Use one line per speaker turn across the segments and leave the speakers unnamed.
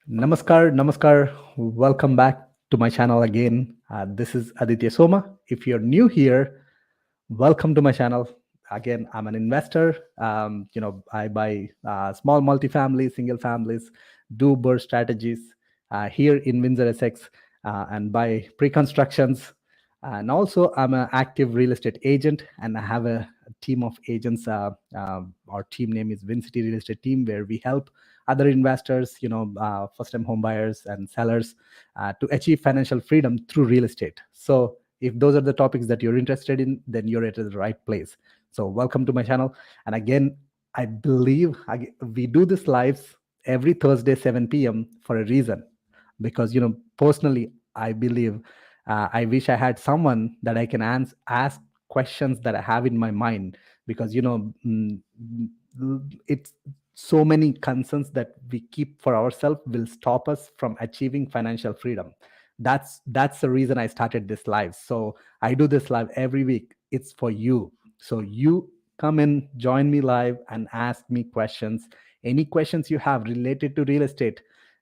Namaskar. Welcome back to my channel again. This is Aditya Soma. If you're new here, welcome to my channel. Again, I'm an investor. I buy small multifamily, single families, do BRRRR strategies here in Windsor, Essex, and buy pre-constructions. And also, I'm an active real estate agent, and I have a team of agents. Our team name is Win City Real Estate Team, where we help other investors, first-time home buyers and sellers, to achieve financial freedom through real estate. So if those are the topics that you're interested in, then you're at the right place. So welcome to my channel. And again, I believe we do this lives every Thursday 7 p.m. for a reason, because personally I believe, I wish I had someone that I can ask questions that I have in my mind, because it's so many concerns that we keep for ourselves will stop us from achieving financial freedom. That's the reason I started this live. So I do this live every week. It's for you. So you come in, join me live, and ask me questions. Any questions you have related to real estate,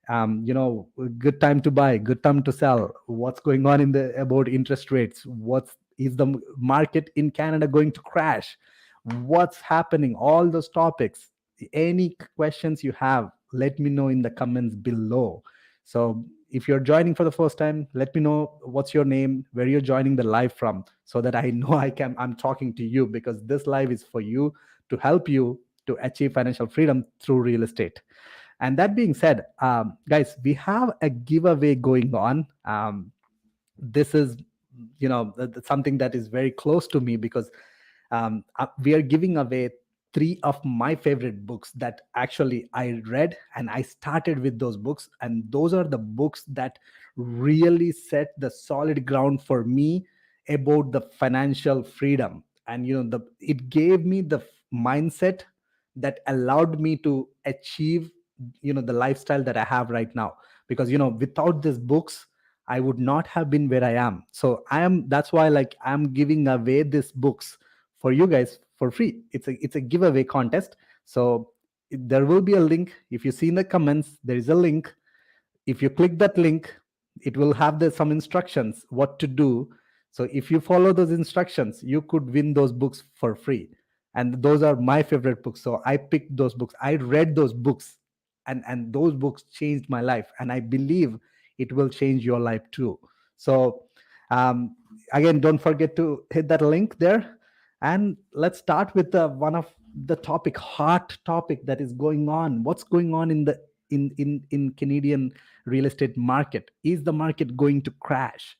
good time to buy, good time to sell, what's going on in the about interest rates, what's is the market in Canada going to crash, what's happening, all those topics. Any questions you have, let me know in the comments below. So if you're joining for the first time, let me know what's your name, where you're joining the live from, so that I know I'm talking to you, because this live is for you, to help you to achieve financial freedom through real estate. And that being said, guys, we have a giveaway going on. This is something that is very close to me, because we are giving away three of my favorite books that actually I read, and I started with those books, and those are the books that really set the solid ground for me about the financial freedom. And it gave me the mindset that allowed me to achieve the lifestyle that I have right now. Because without these books, I would not have been where I am. So that's why, like, I'm giving away these books for you guys for free. It's a giveaway contest. So there will be a link. If you see in the comments, there is a link. If you click that link, it will have some instructions what to do. So if you follow those instructions, you could win those books for free. And those are my favorite books, so I picked those books, I read those books, and those books changed my life, and I believe it will change your life too. So um, again, don't forget to hit that link there, and let's start with one of the hot topic that is going on. What's going on in the in Canadian real estate market? Is the market going to crash?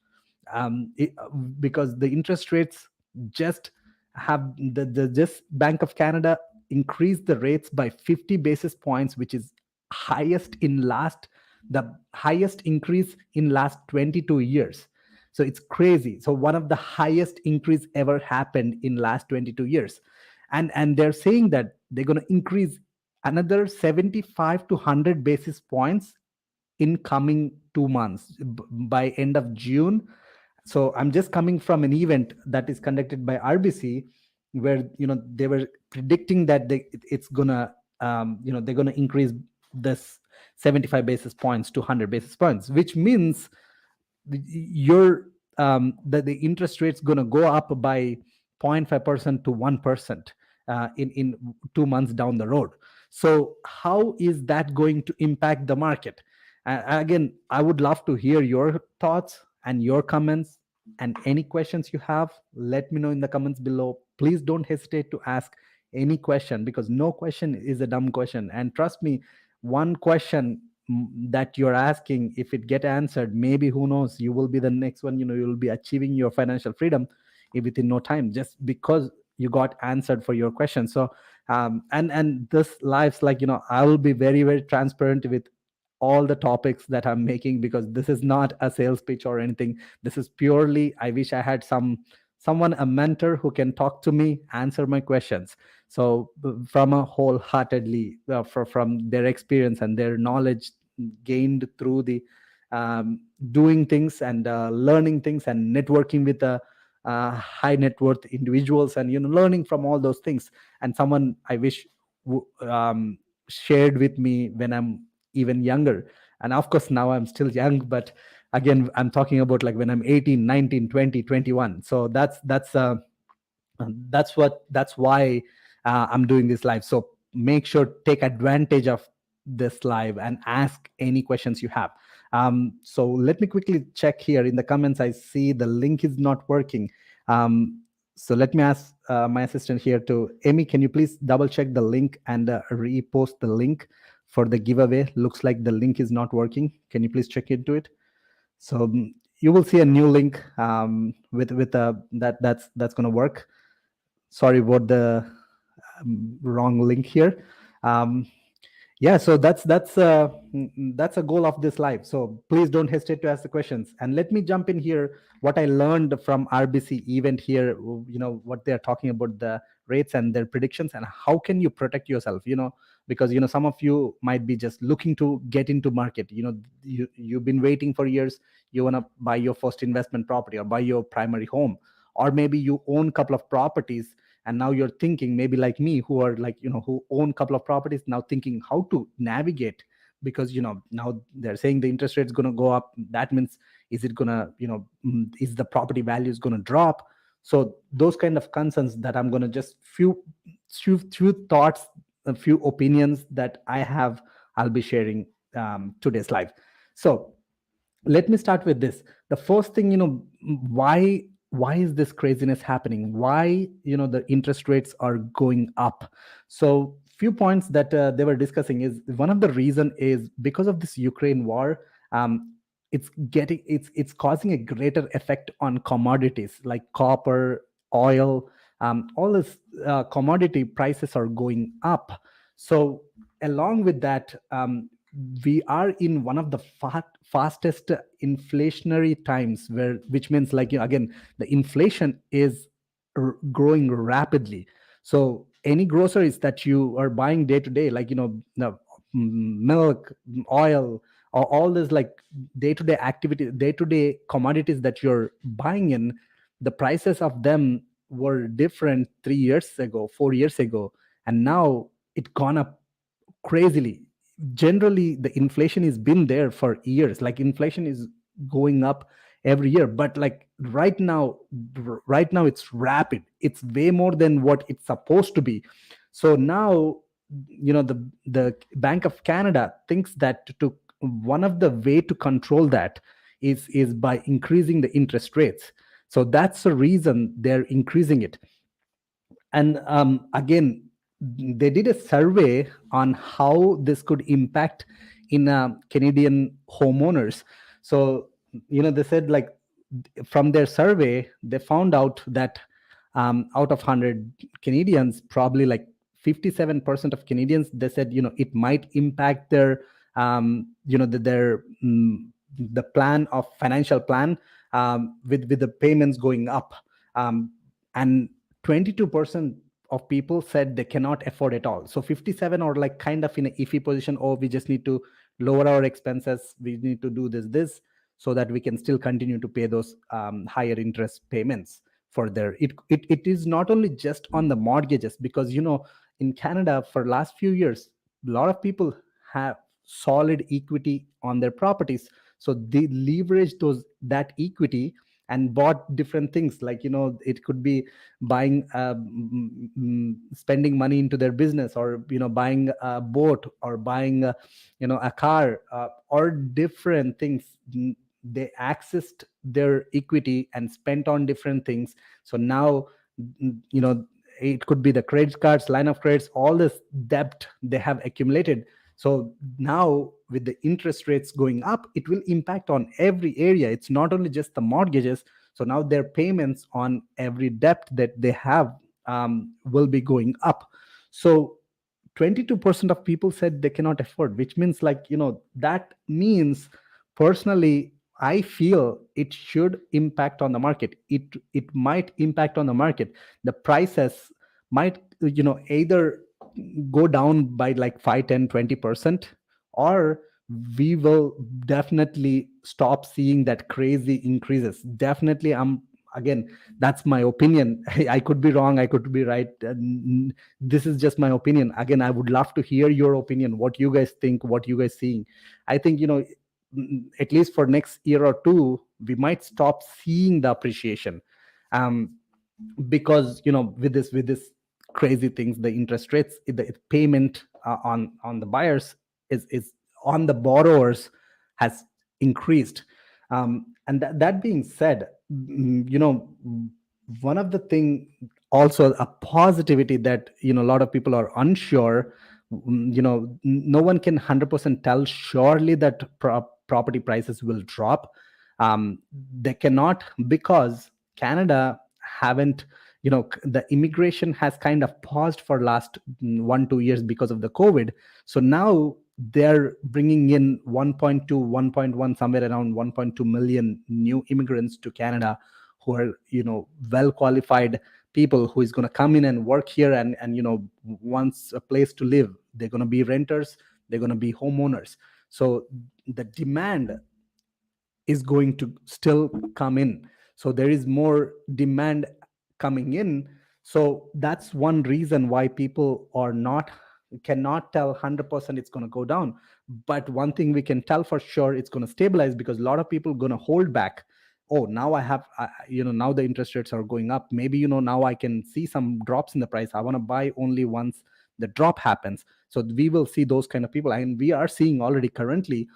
Because the interest rates just have the just Bank of Canada increased the rates by 50 basis points, which is highest in last the highest increase in last 22 years. So it's crazy. So one of the highest increase ever happened in last 22 years. And they're saying that they're going to increase another 75 to 100 basis points in coming 2 months, by end of June. So I'm just coming from an event that is conducted by RBC, where they were predicting that it's gonna they're gonna increase this 75 basis points to 100 basis points, which means your the interest rate's gonna go up by 0.5% to 1% in 2 months down the road. So how is that going to impact the market? Again, I would love to hear your thoughts and your comments, and any questions you have, let me know in the comments below. Please don't hesitate to ask any question, because no question is a dumb question. And trust me, one question that you're asking, if it get answered, maybe, who knows, you will be the next one. You will be achieving your financial freedom within no time, just because you got answered for your question. So and this lives, like, I will be very, very transparent with all the topics that I'm making, because this is not a sales pitch or anything. This is purely, I wish I had someone, a mentor, who can talk to me, answer my questions. So from a wholeheartedly, from their experience and their knowledge gained through the doing things and learning things and networking with the high net worth individuals, and learning from all those things. And someone I wish shared with me when I'm even younger. And of course now I'm still young, but again, I'm talking about like when I'm 18, 19, 20, 21. So that's why I'm doing this live. So make sure, take advantage of this live and ask any questions you have. So let me quickly check here in the comments. I see the link is not working. So let me ask my assistant here to Amy, can you please double check the link and repost the link for the giveaway? Looks like the link is not working. Can you please check into it? So you will see a new link with that's going to work. Sorry about the wrong link here. Um, yeah, so that's a goal of this live. So please don't hesitate to ask the questions. And let me jump in here. What I learned from RBC event here, what they're talking about, the rates and their predictions, and how can you protect yourself, because some of you might be just looking to get into market. You've been waiting for years. You want to buy your first investment property or buy your primary home, or maybe you own a couple of properties, and now you're thinking, maybe like me, who are like who own a couple of properties, now thinking how to navigate, because now they're saying the interest rate's going to go up. That means, is it going to is the property value is going to drop? So those kind of concerns that I'm going to just few thoughts, a few opinions that I have, I'll be sharing today's live. So let me start with this. The first thing, why is this craziness happening? Why the interest rates are going up? So few points that they were discussing is, one of the reason is because of this Ukraine war. It's causing a greater effect on commodities like copper, oil. All this commodity prices are going up. So along with that, we are in one of the fastest inflationary times, which means, like, again, the inflation is growing rapidly. So any groceries that you are buying day to day, like milk, oil, or all this, like, day to day activity, day to day commodities that you're buying in, the prices of them were different 3 years ago, 4 years ago, and now it gone up crazily. Generally the inflation has been there for years, like inflation is going up every year, but like right now it's rapid. It's way more than what it's supposed to be. So now, the Bank of Canada thinks that to one of the way to control that is by increasing the interest rates. So that's the reason they're increasing it. And again, they did a survey on how this could impact in Canadian homeowners. So they said, like, from their survey they found out that out of 100 Canadians, probably like 57% of Canadians, they said it might impact their the plan of financial plan, with the payments going up. And 22% of people said they cannot afford it all. So 57 are like kind of in an iffy position. Oh, we just need to lower our expenses, we need to do this so that we can still continue to pay those higher interest payments for their it is not only just on the mortgages, because in Canada for last few years, a lot of people have solid equity on their properties. So they leverage that equity and bought different things, like it could be buying spending money into their business, or buying a boat, or buying a car, or different things. They accessed their equity and spent on different things. So now, it could be the credit cards, line of credits, all this debt they have accumulated. So now with the interest rates going up, it will impact on every area. It's not only just the mortgages. So now their payments on every debt that they have will be going up. So 22% of people said they cannot afford, which means, like, that means, personally, I feel it should impact on the market. It might impact on the market. The prices might either go down by like 5, 10, 20%, or we will definitely stop seeing that crazy increases. Definitely, again, that's my opinion. I could be wrong, I could be right. This is just my opinion. Again, I would love to hear your opinion, what you guys think, what you guys seeing. I think, at least for next year or two, we might stop seeing the appreciation. um, because with this crazy things, the interest rates, the payment on the buyers is on the borrowers has increased. And that being said, one of the thing, also a positivity, that a lot of people are unsure. No one can 100% tell surely that property prices will drop. They cannot, because Canada haven't, the immigration has kind of paused for last 1-2 years because of the COVID. So now they're bringing in 1.2, 1.1, somewhere around 1.2 million new immigrants to Canada, who are well qualified people, who is going to come in and work here, and wants a place to live. They're going to be renters, they're going to be homeowners. So the demand is going to still come in. So there is more demand coming in. So that's one reason why people are not cannot tell 100% it's going to go down. But one thing we can tell for sure, it's going to stabilize, because a lot of people going to hold back. Oh, now I have now the interest rates are going up. Maybe now I can see some drops in the price. I want to buy only once the drop happens. So we will see those kind of people, and we are seeing already currently.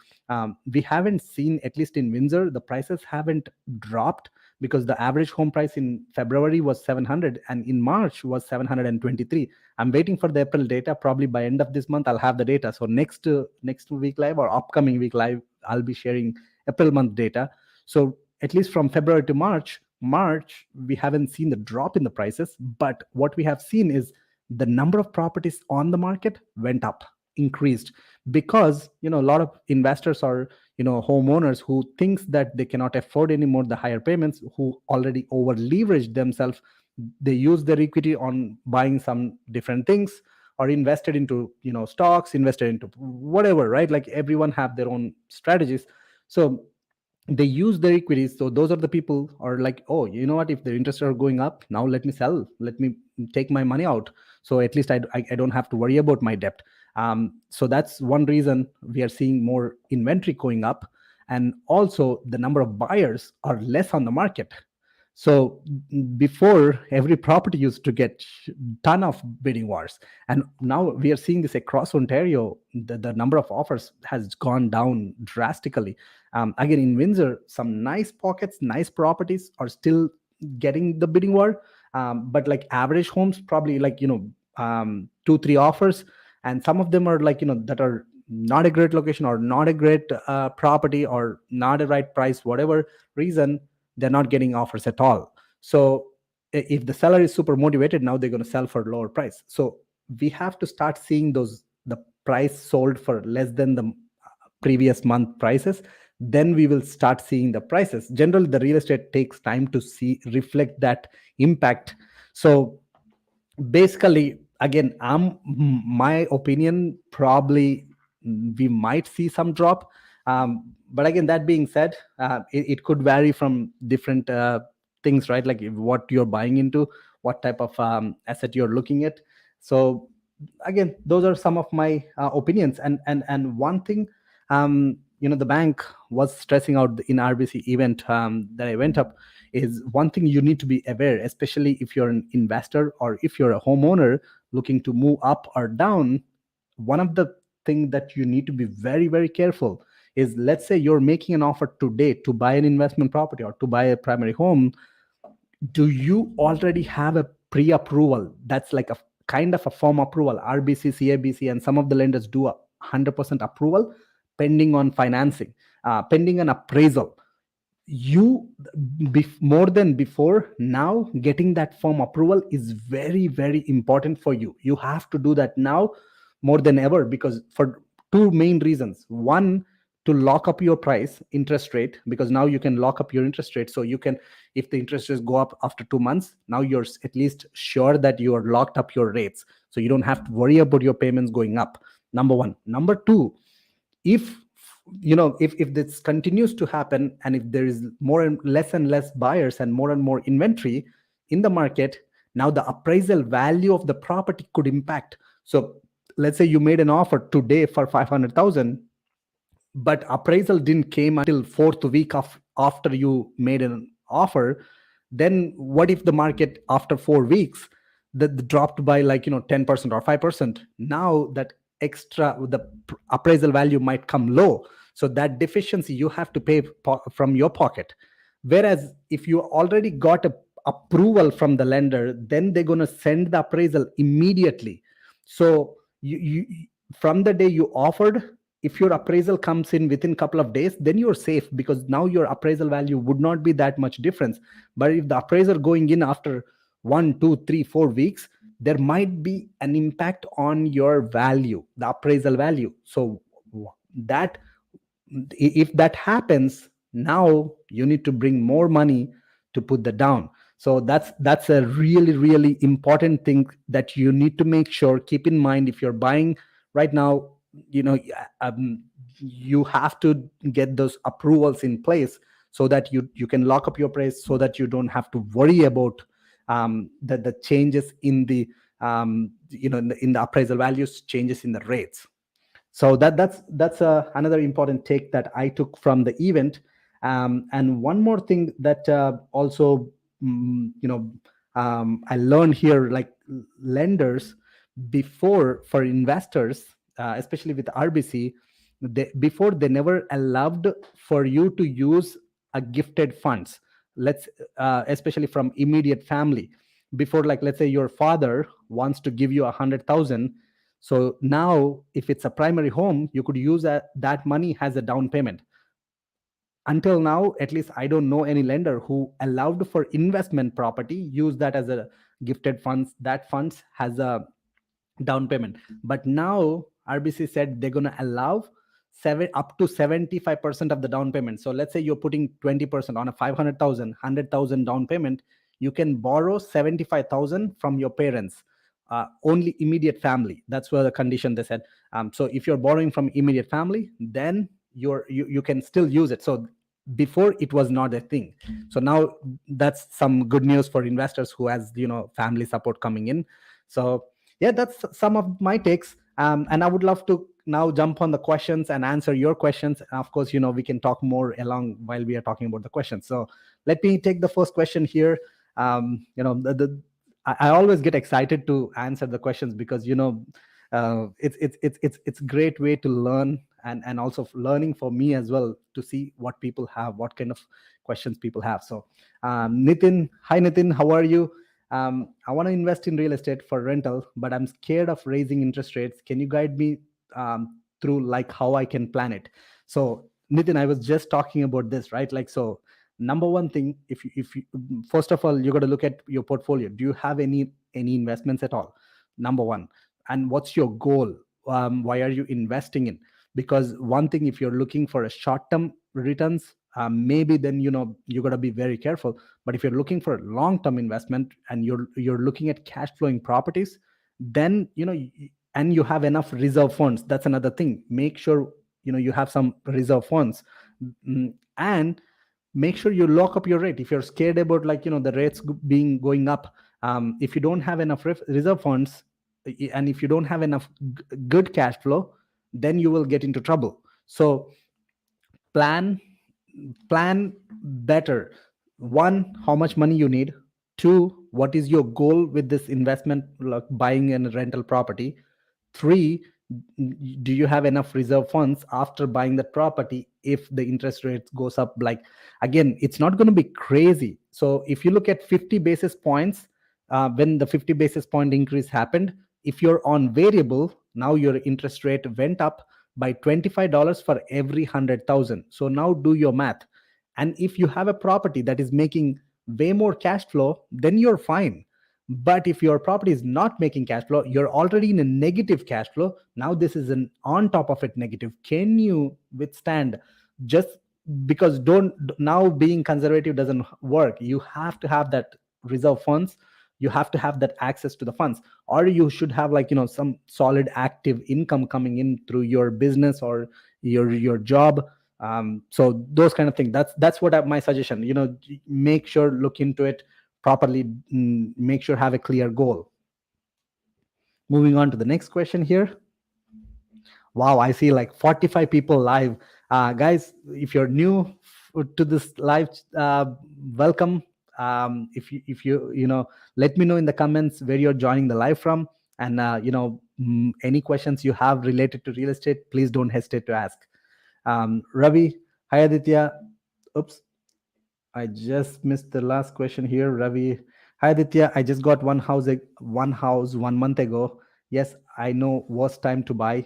We haven't seen, at least in Windsor, the prices haven't dropped, because the average home price in February was 700 and in March was 723. I'm waiting for the April data. Probably by end of this month I'll have the data. So next week live or upcoming week live, I'll be sharing April month data. So at least from February to March, we haven't seen the drop in the prices, but what we have seen is the number of properties on the market went up, increased, because a lot of investors are homeowners who thinks that they cannot afford anymore the higher payments, who already over leveraged themselves. They use their equity on buying some different things, or invested into stocks, invested into whatever, right? Like everyone have their own strategies. So they use their equities. So those are the people are like, oh, you know what, if the interests are going up, now let me sell, let me take my money out, so at least I don't have to worry about my debt. So that's one reason we are seeing more inventory going up, and also the number of buyers are less on the market. So before, every property used to get ton of bidding wars, and now we are seeing this across Ontario. The number of offers has gone down drastically. Again, in Windsor, some nice pockets, nice properties are still getting the bidding war, but like average homes, probably like 2-3 offers, and some of them are like that are not a great location, or not a great property, or not a right price, whatever reason, they're not getting offers at all. So if the seller is super motivated, now they're going to sell for lower price. So we have to start seeing the price sold for less than the previous month prices. Then we will start seeing the prices. Generally, the real estate takes time to see reflect that impact. So basically, again, my opinion, probably we might see some drop. But again, that being said, it could vary from different things, right? Like what you're buying into, what type of asset you're looking at. So again, those are some of my opinions. And one thing, the bank was stressing out in RBC event that I went up, is one thing you need to be aware, especially if you're an investor or if you're a homeowner looking to move up or down. One of the thing that you need to be very, very careful is, let's say you're making an offer today to buy an investment property or to buy a primary home. Do you already have a pre-approval? That's like a kind of a form approval. RBC, CIBC, and some of the lenders do a 100% approval pending on financing, pending an appraisal. You more than before now, getting that form approval is very, very important for you. You have to do that now more than ever, because for two main reasons. One, to lock up your price interest rate, because now you can lock up your interest rate. So you can, if the interest rates go up after 2 months, now you're at least sure that you are locked up your rates, so you don't have to worry about your payments going up. Number one. Number two, if if this continues to happen, and if there is and less buyers and more inventory in the market, now the appraisal value of the property could impact. So let's say you made an offer today for 500,000, but appraisal didn't came until fourth week of after you made an offer. Then what if the market after 4 weeks that dropped by, like, 10% or 5%? Now that extra, the appraisal value might come low, so that deficiency you have to pay from your pocket. Whereas if you already got a approval from the lender, then they're going to send the appraisal immediately. So you from the day you offered, if your appraisal comes in within a couple of days, then you're safe, because now your appraisal value would not be that much difference. But if the appraiser going in after 1, 2, 3, 4 weeks, there might be an impact on your value, the appraisal value. So that, if that happens, now you need to bring more money to put that down. So that's a really, really important thing that you need to make sure, keep in mind. If you're buying right now, you have to get those approvals in place, so that you can lock up your price, so that you don't have to worry about the changes in the in the appraisal values, changes in the rates. So that's another important take that I took from the event. And one more thing that also, I learned here, like, lenders, before, for investors, especially with RBC, before, they never allowed for you to use a gifted funds. Let's Especially from immediate family. Before, like, let's say your father wants to give you 100,000. So now, if it's a primary home, you could use that money as a down payment. Until now, at least, I don't know any lender who allowed for investment property use that as a gifted funds. That funds has a down payment. But now RBC said they're going to allow up to 75% of the down payment. So let's say you're putting 20% on a 500,000, 100,000 down payment. You can borrow 75,000 from your parents. Only immediate family. That's where the condition they said. So if you're borrowing from immediate family, then you can still use it. So before, it was not a thing. So now that's some good news for investors who has family support coming in. So yeah, that's some of my takes. And I would love to now jump on the questions and answer your questions. And of course, we can talk more along while we are talking about the questions. So let me take the first question here. I always get excited to answer the questions, because it's a great way to learn, and also learning for me as well, to see what people have, what kind of questions people have. So Nitin, hi Nitin, how are you? I want to invest in real estate for rental, but I'm scared of raising interest rates. Can you guide me through, like, how I can plan it? So Nitin, I was just talking about this, right? Like, so number one thing, if you first of all, you got to look at your portfolio. Do you have any investments at all? Number one. And what's your goal? Why are you investing in? Because one thing, if you're looking for a short term returns, maybe then you got to be very careful. But if you're looking for a long term investment, and you're looking at cash flowing properties, then and you have enough reserve funds. That's another thing. Make sure you have some reserve funds. And make sure you lock up your rate. If you're scared about, like, the rates going up, if you don't have enough reserve funds, and if you don't have enough good cash flow, then you will get into trouble. So plan better. One, how much money you need. Two, what is your goal with this investment, like buying a rental property. Three, do you have enough reserve funds after buying that property if the interest rate goes up? Like, again, it's not going to be crazy. So if you look at 50 basis points, when the 50 basis point increase happened, if you're on variable, now your interest rate went up by $25 for every 100,000. So now do your math. And if you have a property that is making way more cash flow, then you're fine. But if your property is not making cash flow, you're already in a negative cash flow. Now this is an on top of it negative. Can you withstand? Just because don't now being conservative doesn't work. You have to have that reserve funds. you have to have that access to the funds, or you should have like some solid active income coming in through your business or your job. So those kind of things, that's what my suggestion. Make sure, look into it properly. Make sure, have a clear goal. Moving on to the next question here. Wow, I see like 45 people live. Guys, if you're new to this live, welcome. If you let me know in the comments where you're joining the live from, and any questions you have related to real estate, please don't hesitate to ask. Ravi, hi Aditya. Oops, I just missed the last question here. Ravi, hi Aditya. I just got one house 1 month ago. Yes, I know worst time to buy.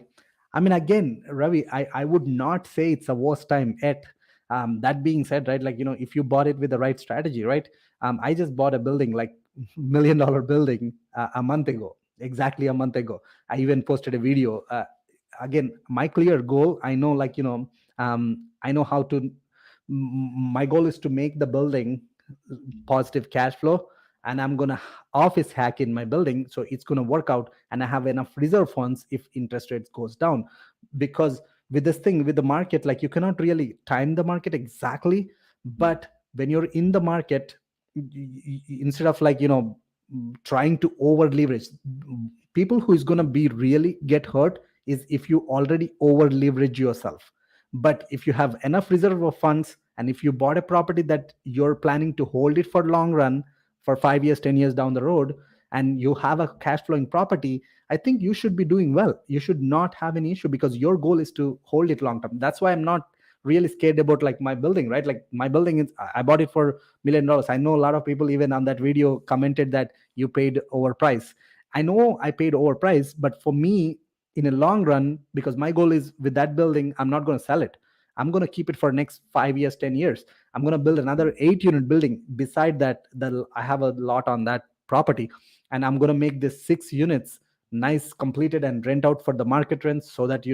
I mean, again, Ravi, I would not say it's a worst time yet. That being said, right, like if you bought it with the right strategy, right? I just bought a building, like $1 million building, a month ago, exactly a month ago. I even posted a video. Again, my clear goal. I know, like I know how to. My goal is to make the building positive cash flow, and I'm gonna office hack in my building, so it's gonna work out, and I have enough reserve funds if interest rates goes down. Because with this thing, with the market, like you cannot really time the market exactly, but when you're in the market, instead of like trying to over leverage, people who is gonna be really get hurt is if you already over leverage yourself. But if you have enough reserve of funds, and if you bought a property that you're planning to hold it for long run, for 5 years, 10 years down the road, and you have a cash flowing property, I think you should be doing well. You should not have any issue, because your goal is to hold it long term. That's why I'm not really scared about like my building, right? Like my building is, I bought it for $1 million. I know a lot of people even on that video commented that you paid overprice. I know I paid overprice, but for me, in a long run, because my goal is with that building, I'm not going to sell it. I'm going to keep it for next 5 years, 10 years. I'm going to build another 8 unit building. Beside that, I have a lot on that property, and I'm going to make this 6 units nice, completed, and rent out for the market rents, so that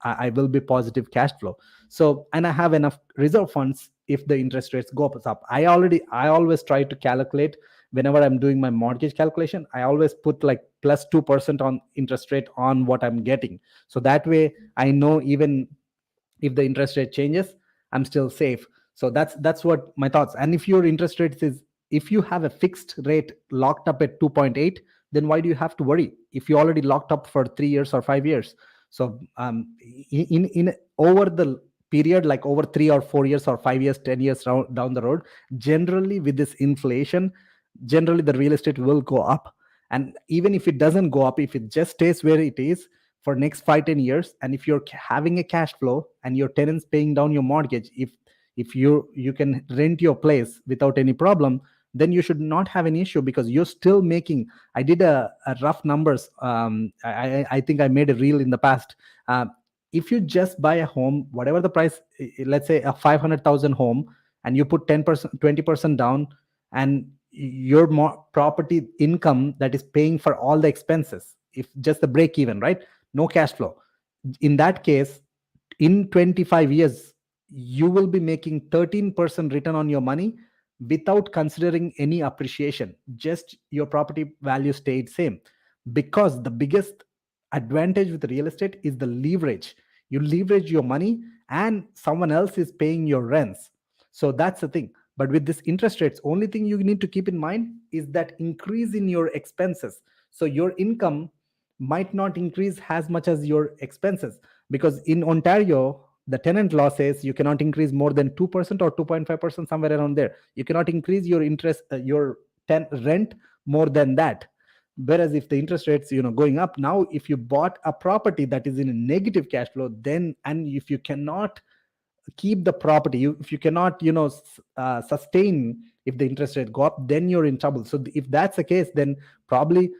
I will be positive cash flow. So, and I have enough reserve funds if the interest rates go up. I always try to calculate, whenever I'm doing my mortgage calculation, I always put like plus 2% on interest rate on what I'm getting. So that way I know, even if the interest rate changes, I'm still safe. So that's what my thoughts. And if your interest rate is, if you have a fixed rate locked up at 2.8, then why do you have to worry if you already locked up for 3 years or 5 years? So in over the period, like over 3 or 4 years or 5 years, 10 years down the road, generally with this inflation, generally the real estate will go up. And even if it doesn't go up, if it just stays where it is for next 5-10 years, and if you're having a cash flow and your tenants paying down your mortgage, if you can rent your place without any problem, then you should not have an issue, because you're still making. I did a rough numbers. I think I made a reel in the past. If you just buy a home, whatever the price, let's say a 500,000 home, and you put 10%, 20% down, and your property income that is paying for all the expenses, if just the break even, right, no cash flow, in that case, in 25 years, you will be making 13% return on your money, without considering any appreciation. Just your property value stayed same. Because the biggest advantage with real estate is the leverage. You leverage your money, and someone else is paying your rents. So that's the thing. But with this interest rates, only thing you need to keep in mind is that increase in your expenses. So your income might not increase as much as your expenses, because in Ontario, the tenant law says you cannot increase more than 2% or 2.5%, somewhere around there. You cannot increase your interest, your rent more than that. Whereas if the interest rates going up, now if you bought a property that is in a negative cash flow, then, and if you cannot keep the property, if you cannot sustain, if the interest rate go up, then you're in trouble. So if that's the case, then probably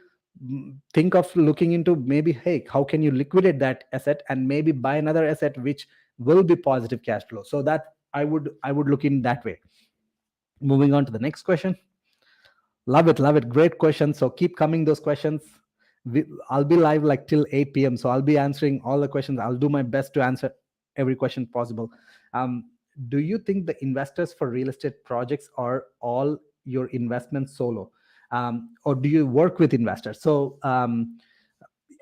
think of looking into, maybe, hey, how can you liquidate that asset and maybe buy another asset which will be positive cash flow. So that I would look in that way. Moving on to the next question. Love it, love it. Great question. So keep coming those questions. I'll be live like till 8 p.m. So I'll be answering all the questions. I'll do my best to answer every question possible. Do you think the investors for real estate projects are all your investments solo? or do you work with investors? So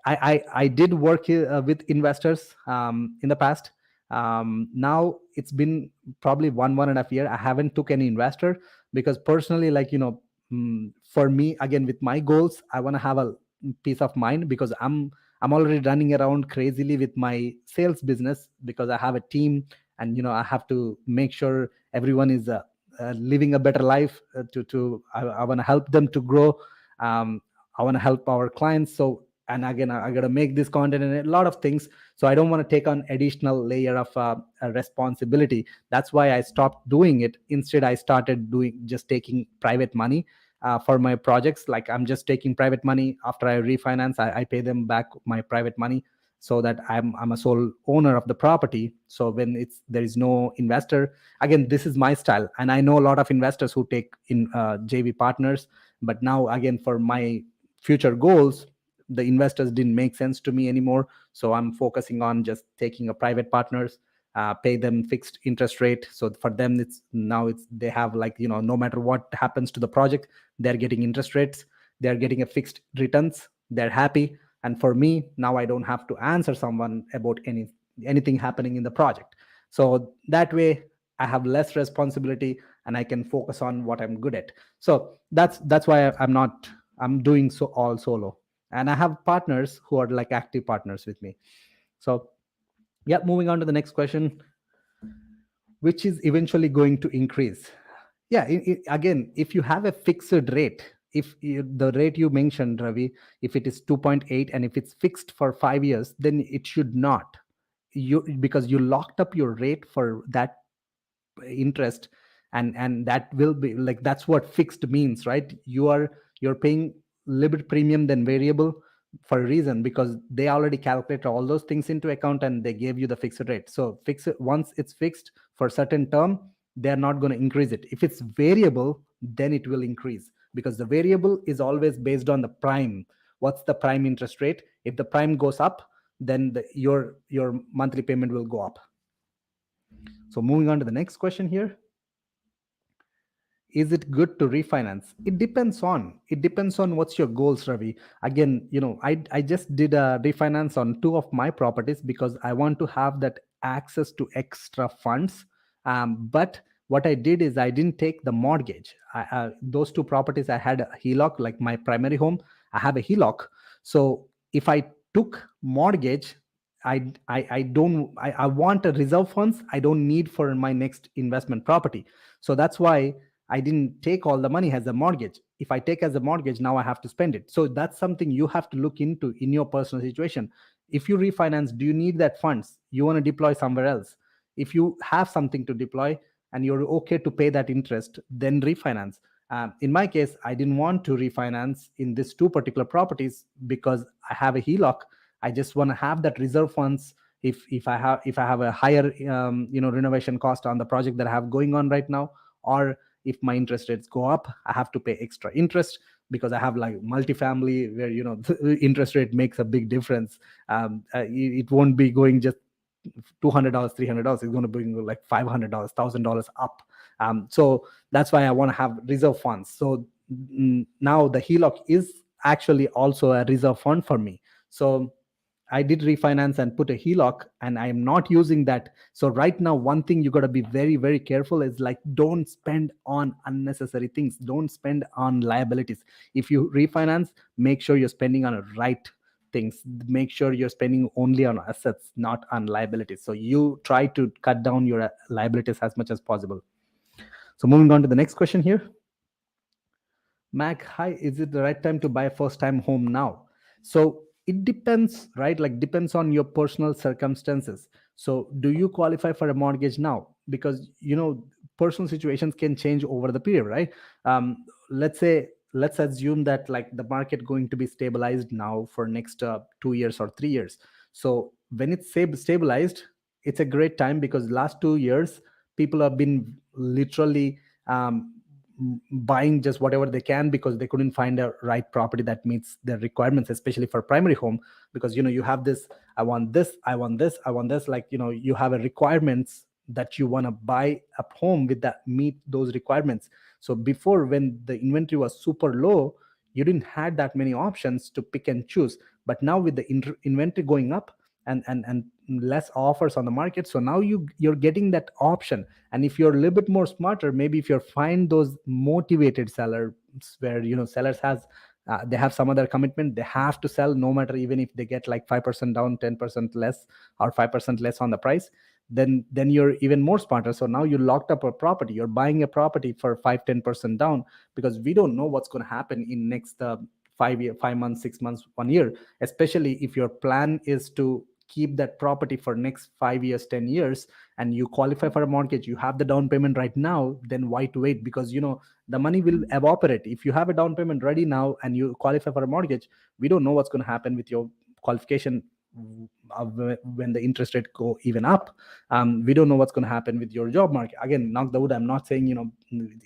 I did work with investors in the past. Now it's been probably 1.5 year. I haven't took any investor because personally, like, for me, again, with my goals, I want to have a peace of mind because I'm already running around crazily with my sales business because I have a team, and I have to make sure everyone is living a better life. I want to help them to grow. I want to help our clients. So, and again, I got to make this content and a lot of things. So I don't want to take on additional layer of responsibility. That's why I stopped doing it. Instead, I started doing just taking private money for my projects. Like, I'm just taking private money. After I refinance, I pay them back my private money, so that I'm a sole owner of the property. So when there is no investor, again, this is my style. And I know a lot of investors who take in JV partners. But now, again, for my future goals, the investors didn't make sense to me anymore. So I'm focusing on just taking a private partners, pay them fixed interest rate. So for them, it's they have, like, no matter what happens to the project, they're getting interest rates, they're getting a fixed returns, they're happy. And for me now, I don't have to answer someone about anything happening in the project. So that way, I have less responsibility and I can focus on what I'm good at. So that's why I'm doing so all solo. And I have partners who are like active partners with me. So yeah, moving on to the next question, which is eventually going to increase. Yeah, again, if you have a fixed rate, the rate you mentioned, Ravi, if it is 2.8 and if it's fixed for 5 years, then it should not. Because you locked up your rate for that interest, and that will be like, that's what fixed means, right? You're paying little bit premium than variable for a reason, because they already calculate all those things into account and they gave you the fixed rate. So fix it once it's fixed for a certain term, they're not going to increase it. If it's variable, then it will increase, because the variable is always based on the prime. What's the prime interest rate? If the prime goes up, then your monthly payment will go up. So moving on to the next question here, is it good to refinance? It depends on what's your goals, Ravi. Again, I just did a refinance on two of my properties because I want to have that access to extra funds. But what I did is I didn't take the mortgage. Those two properties, I had a HELOC. Like my primary home, I have a HELOC. So if I took mortgage, I want a reserve funds I don't need for my next investment property. So that's why I didn't take all the money as a mortgage. If I take as a mortgage, now I have to spend it. So that's something you have to look into in your personal situation. If you refinance, do you need that funds? You want to deploy somewhere else. If you have something to deploy and you're okay to pay that interest, then refinance. In my case, I didn't want to refinance in these two particular properties because I have a HELOC. I just want to have that reserve funds if I have a higher renovation cost on the project that I have going on right now, or if my interest rates go up, I have to pay extra interest because I have like multifamily where the interest rate makes a big difference. It won't be going just $200, $300. It's going to bring like $500, $1,000 up. So that's why I want to have reserve funds. So now the HELOC is actually also a reserve fund for me. So I did refinance and put a HELOC, and I am not using that. So right now, one thing you got to be very, very careful is, like, don't spend on unnecessary things. Don't spend on liabilities. If you refinance, make sure you're spending on the right things. Make sure you're spending only on assets, not on liabilities. So you try to cut down your liabilities as much as possible. So moving on to the next question here. Mac, hi, is it the right time to buy a first time home now? So it depends, right? Like, depends on your personal circumstances. So do you qualify for a mortgage now? Because, personal situations can change over the period, right? Let's assume that, like, the market going to be stabilized now for next 2 years or 3 years. So when it's stabilized, it's a great time because last 2 years, people have been literally buying just whatever they can because they couldn't find a right property that meets their requirements, especially for primary home. Because you have this, I want this, I want this, I want this, like, you have a requirements that you want to buy a home with that meet those requirements. So before, when the inventory was super low, you didn't had that many options to pick and choose. But now with the inventory going up, and less offers on the market, so now you're getting that option. And if you're a little bit more smarter, maybe if you find those motivated sellers, where sellers has they have some other commitment, they have to sell no matter, even if they get like 5% down, 10% less, or 5% less on the price, then you're even more smarter. So now you locked up a property, you're buying a property for 5-10% down, because we don't know what's going to happen in next 5 months, 6 months, 1 year. Especially if your plan is to keep that property for next 5 years, 10 years, and you qualify for a mortgage, you have the down payment right now, then why to wait? Because the money will evaporate. If you have a down payment ready now and you qualify for a mortgage, we don't know what's going to happen with your qualification when the interest rate go even up. We don't know what's going to happen with your job market. Again, knock the wood, I'm not saying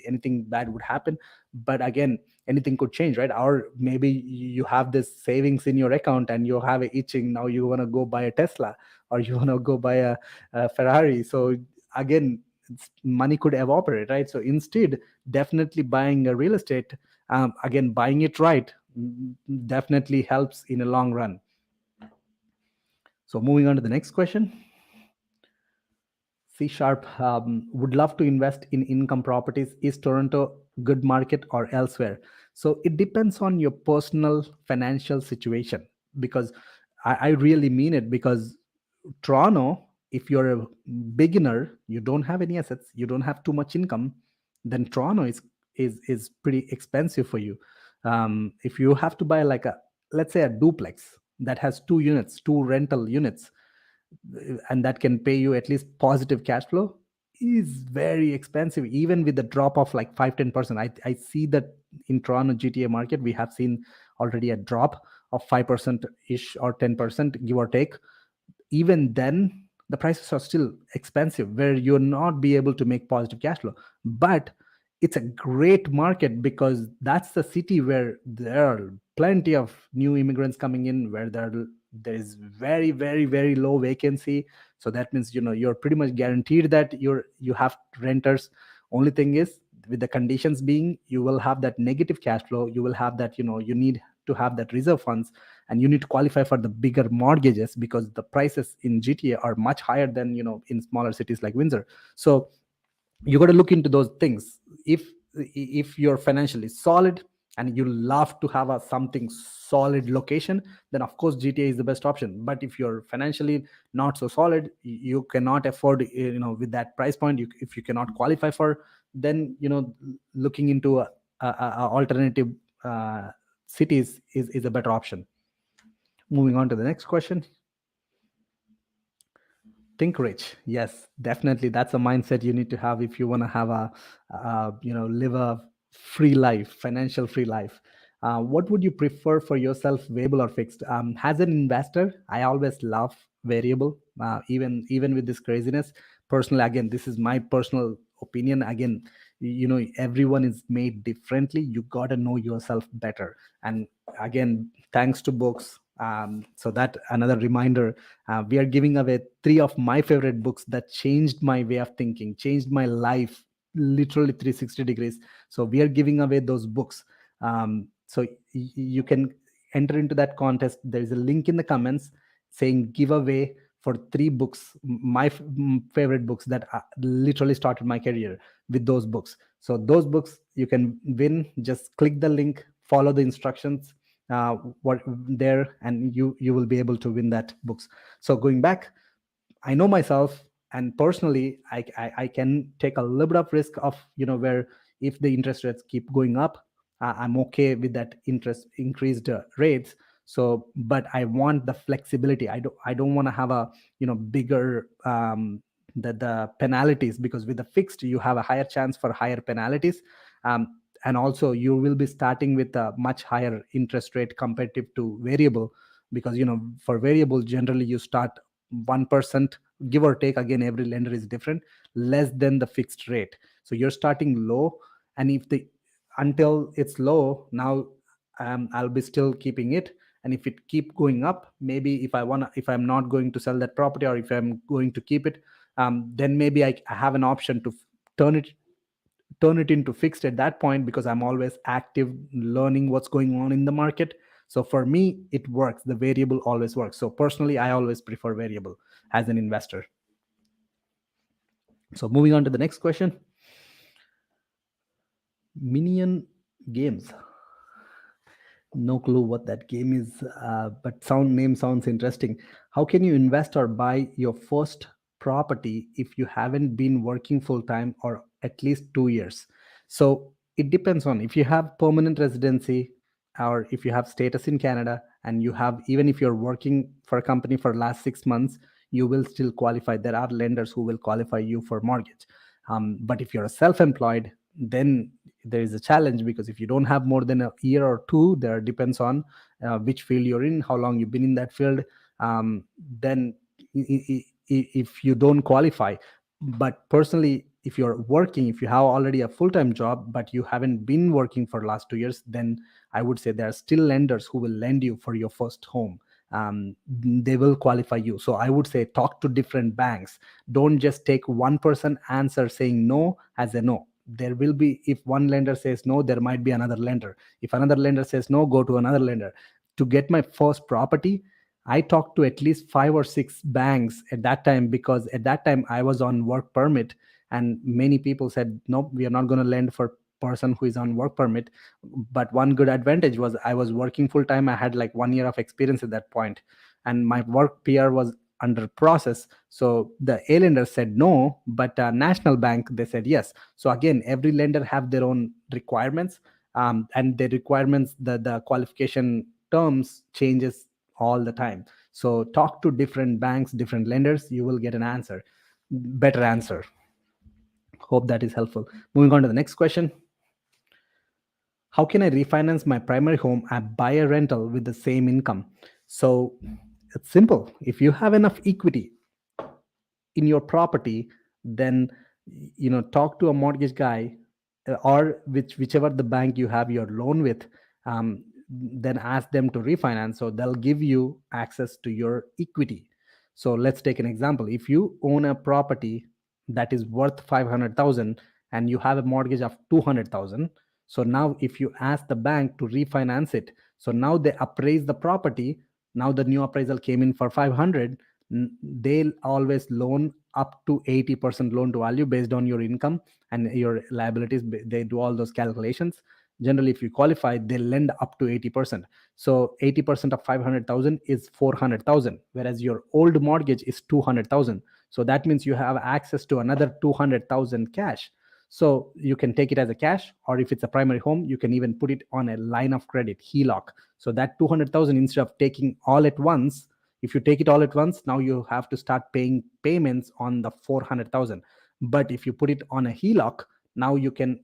anything bad would happen, but again, anything could change, right? Or maybe you have this savings in your account and you have a itching, now you want to go buy a Tesla, or you want to go buy a Ferrari. So again, money could evaporate, right? So instead, definitely buying a real estate, again, buying it right, definitely helps in a long run. So moving on to the next question. C Sharp would love to invest in income properties. Is Toronto good market or elsewhere? So it depends on your personal financial situation, because I really mean it, because Toronto, if you're a beginner, you don't have any assets, you don't have too much income, then Toronto is pretty expensive for you. If you have to buy like a, let's say, a duplex that has 2 units, 2 rental units, and that can pay you at least positive cash flow, is very expensive, even with the drop of like 5-10%. I see that in Toronto GTA market, we have seen already a drop of 5% ish, or 10%, give or take. Even then, the prices are still expensive, where you'll not be able to make positive cash flow. But it's a great market, because that's the city where there are plenty of new immigrants coming in, where there is very, very, very low vacancy. So that means you're pretty much guaranteed that you have renters. Only thing is, with the conditions being, you will have that negative cash flow, you will have that, you need to have that reserve funds, and you need to qualify for the bigger mortgages, because the prices in GTA are much higher than in smaller cities like Windsor. So you got to look into those things. If you're financially solid and you love to have a something solid location, then of course GTA is the best option. But if you're financially not so solid, you cannot afford, with that price point, if you cannot qualify for, then looking into a alternative cities is a better option. Moving on to the next question. Think rich. Yes, definitely. That's a mindset you need to have if you want to have live a free life, financial free life. What would you prefer for yourself, variable or fixed? As an investor, I always love variable, even with this craziness. Personally, again, this is my personal opinion. Again, everyone is made differently. You got to know yourself better. And again, thanks to books. So that another reminder, we are giving away 3 of my favorite books that changed my way of thinking, changed my life literally 360 degrees. So we are giving away those books. So you can enter into that contest. There is a link in the comments saying giveaway for 3 books, my favorite books that literally started my career, with those books. So those books you can win. Just click the link, follow the instructions what there, and you will be able to win that books. So going back, I know myself, and personally, I can take a little bit of risk of, where if the interest rates keep going up, I'm okay with that interest increased rates. So, but I want the flexibility. I don't want to have a bigger the penalties, because with the fixed you have a higher chance for higher penalties. And also you will be starting with a much higher interest rate comparative to variable, because for variable generally you start 1%, give or take. Again, every lender is different, less than the fixed rate. So you're starting low, and if the until it's low now, I'll be still keeping it. And if it keep going up, maybe if I'm not going to sell that property, or if I'm going to keep it, then maybe I have an option to turn it turn it into fixed at that point, because I'm always active learning what's going on in the market. So for me, it works. The variable always works. So personally, I always prefer variable as an investor. So moving on to the next question. Minion games. No clue what that game is, but sound name sounds interesting. How can you invest or buy your first property if you haven't been working full time or at least 2 years? So it depends on if you have permanent residency, or if you have status in Canada, and you have, even if you're working for a company for last 6 months, you will still qualify. There are lenders who will qualify you for mortgage. But if you're a self-employed, then there is a challenge, because if you don't have more than a year or two, there depends on which field you're in, how long you've been in that field, then if you don't qualify. But personally, if you're working, if you have already a full-time job but you haven't been working for last 2 years, then I would say there are still lenders who will lend you for your first home. They will qualify you. So I would say talk to different banks. Don't just take one person answer saying no as a no. There will be, if one lender says no, there might be another lender. If another lender says no, go to another lender. To get my first property, I talked to at least 5 or 6 banks at that time, because at that time I was on work permit, and many people said no, we are not going to lend for person who is on work permit. But one good advantage was I was working full time. I had like 1 year of experience at that point, and my work PR was under process. So the A lender said no, but National Bank, they said yes. So again, every lender have their own requirements, and the requirements, the qualification terms changes all the time. So talk to different banks, different lenders, you will get an answer, better answer. Hope that is helpful. Moving on to the next question. How can I refinance my primary home and buy a rental with the same income? So it's simple. If you have enough equity in your property, then talk to a mortgage guy, or whichever the bank you have your loan with. Then ask them to refinance, so they'll give you access to your equity. So let's take an example. If you own a property that is worth 500,000 and you have a mortgage of 200,000, so now if you ask the bank to refinance it, so now they appraise the property. Now the new appraisal came in for 500. They'll always loan up to 80% loan to value based on your income and your liabilities. They do all those calculations. Generally, if you qualify, they lend up to 80%. So 80% of 500,000 is 400,000, whereas your old mortgage is 200,000. So that means you have access to another 200,000 cash. So you can take it as a cash, or if it's a primary home, you can even put it on a line of credit, HELOC. So that 200,000, instead of taking all at once, if you take it all at once, now you have to start paying payments on the 400,000. But if you put it on a HELOC, now you can,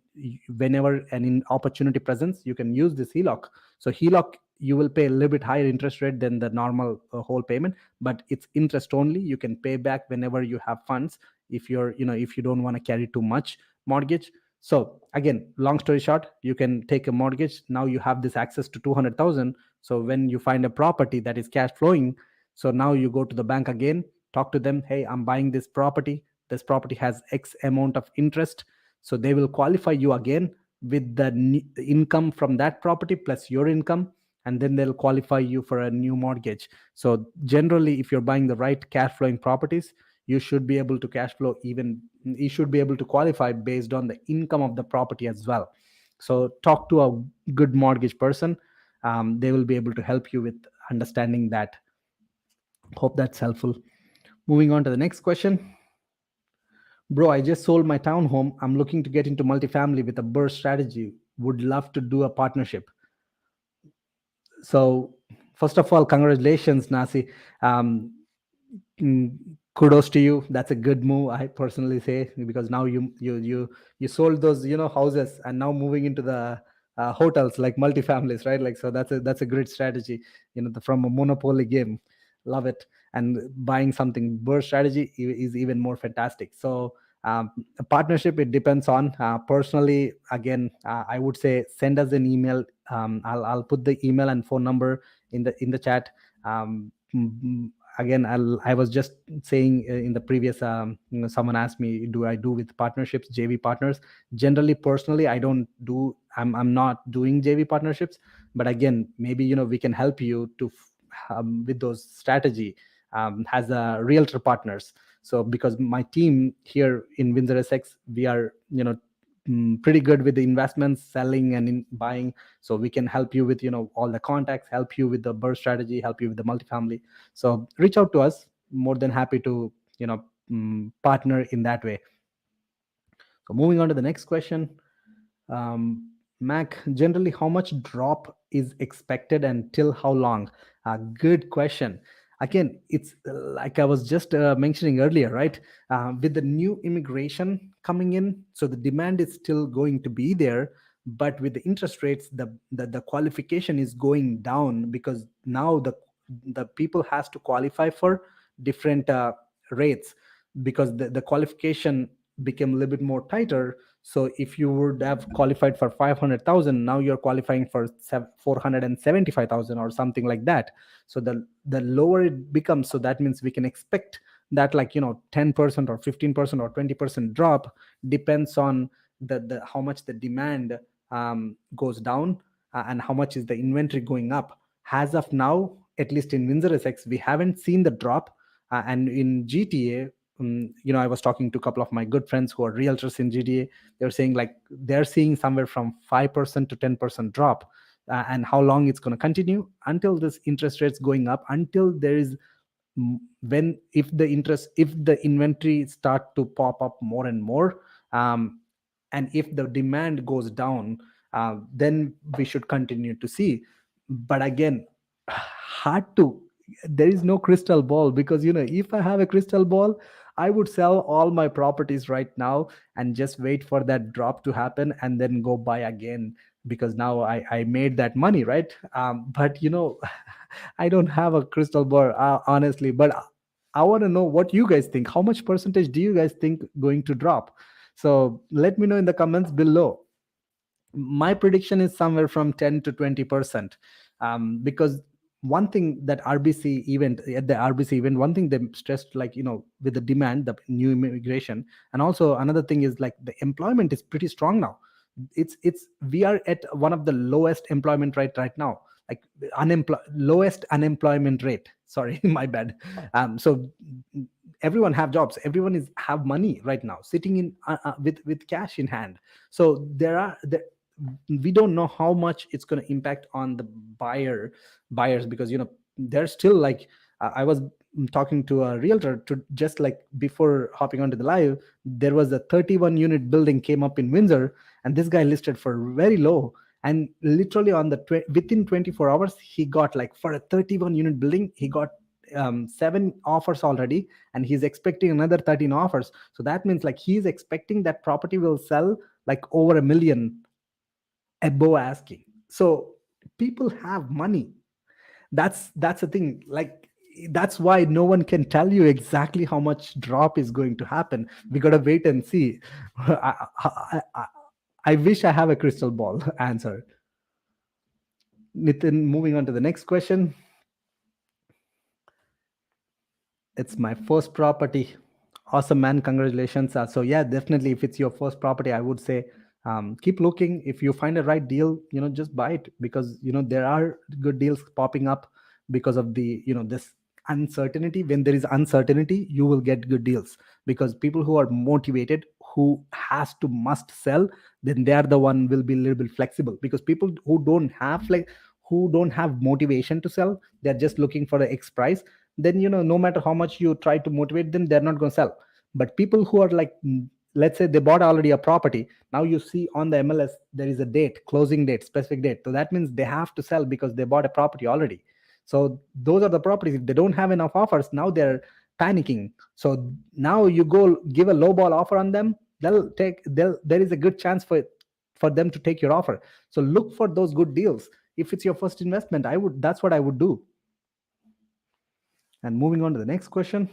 whenever an opportunity presents, you can use this HELOC. So HELOC, you will pay a little bit higher interest rate than the normal whole payment, but it's interest only. You can pay back whenever you have funds, if if you don't want to carry too much mortgage. So again, long story short, you can take a mortgage. Now you have this access to 200,000. So when you find a property that is cash flowing, so now you go to the bank again, talk to them, hey, I'm buying this property. This property has X amount of interest. So they will qualify you again with the income from that property plus your income, and then they'll qualify you for a new mortgage. So generally, if you're buying the right cash flowing properties, you should be able to cash flow, even you should be able to qualify based on the income of the property as well. So talk to a good mortgage person. They will be able to help you with understanding that. Hope that's helpful. Moving on to the next question. Bro, I just sold my townhome. I'm looking to get into multifamily with a BRRRR strategy. Would love to do a partnership. So, first of all, congratulations, Nasi. Um, mm, Kudos to you. That's a good move, I personally say, because now you sold those houses, and now moving into the hotels, like multifamilies, right? Like, so that's a great strategy. From a monopoly game, love it. And buying something BRRRR strategy is even more fantastic. So a partnership, it depends on, personally, again, I would say send us an email. I'll put the email and phone number in the chat. again, I was just saying in the previous, someone asked me, do I do with partnerships, JV partners? Generally, personally, I don't do. I'm not doing JV partnerships. But again, maybe we can help you to with those strategy as a realtor partners. So because my team here in Windsor Essex, we are pretty good with the investments, selling and in buying. So we can help you with all the contacts, help you with the BRRRR strategy, help you with the multifamily. So reach out to us. More than happy to partner in that way. So moving on to the next question. Mac, generally, how much drop is expected and till how long? Good question. Again, it's like I was just mentioning earlier, right? With the new immigration coming in, so the demand is still going to be there, but with the interest rates, the qualification is going down, because now the people has to qualify for different rates, because the qualification became a little bit more tighter. So if you would have qualified for 500,000, now you're qualifying for 475,000 or something like that. So the lower it becomes, so that means we can expect that, like 10% or 15% or 20% drop, depends on the how much the demand goes down, and how much is the inventory going up. As of now, at least in Windsor Essex, we haven't seen the drop. And in GTA, I was talking to a couple of my good friends who are realtors in GTA. They're saying like they're seeing somewhere from 5% to 10% drop. And how long it's going to continue until this interest rates going up, until there is when if the inventory start to pop up more and more, um, and if the demand goes down, then we should continue to see. But again, hard to, there is no crystal ball, because if I have a crystal ball, I would sell all my properties right now and just wait for that drop to happen and then go buy again, because now I made that money, right? But I don't have a crystal ball, honestly. But I want to know what you guys think. How much percentage do you guys think going to drop? So let me know in the comments below. My prediction is somewhere from 10 to 20%, because one thing that RBC event, one thing they stressed, like with the demand, the new immigration, and also another thing is like the employment is pretty strong now. It's we are at one of the lowest employment rate right now, like lowest unemployment rate, sorry, my bad. So everyone have jobs, everyone is have money right now sitting in with cash in hand. So we don't know how much it's going to impact on the buyers, because they're still like, I was talking to a realtor to just like before hopping onto the live. There was a 31 unit building came up in Windsor, and this guy listed for very low, and literally on within 24 hours he got, like, for a 31 unit building, he got 7 offers already, and he's expecting another 13 offers. So that means like he's expecting that property will sell like over 1 million above asking. So people have money. That's the thing. Like, that's why no one can tell you exactly how much drop is going to happen. We gotta wait and see. I wish I have a crystal ball answer. Nitin, moving on to the next question. It's my first property. Awesome, man. Congratulations. So yeah, definitely, if it's your first property, I would say keep looking. If you find a right deal, just buy it, because there are good deals popping up because of the this uncertainty. When there is uncertainty, you will get good deals, because people who are motivated, who has to must sell, then they are the one will be a little bit flexible. Because people who don't have motivation to sell, they're just looking for the X price, then no matter how much you try to motivate them, they're not going to sell. But people who are like, let's say they bought already a property, now you see on the MLS there is a date, closing date, specific date, so that means they have to sell because they bought a property already. So those are the properties, if they don't have enough offers, now they're panicking. So now you go give a low ball offer on them, there is a good chance for them to take your offer. So look for those good deals. If it's your first investment, that's what I would do. And moving on to the next question.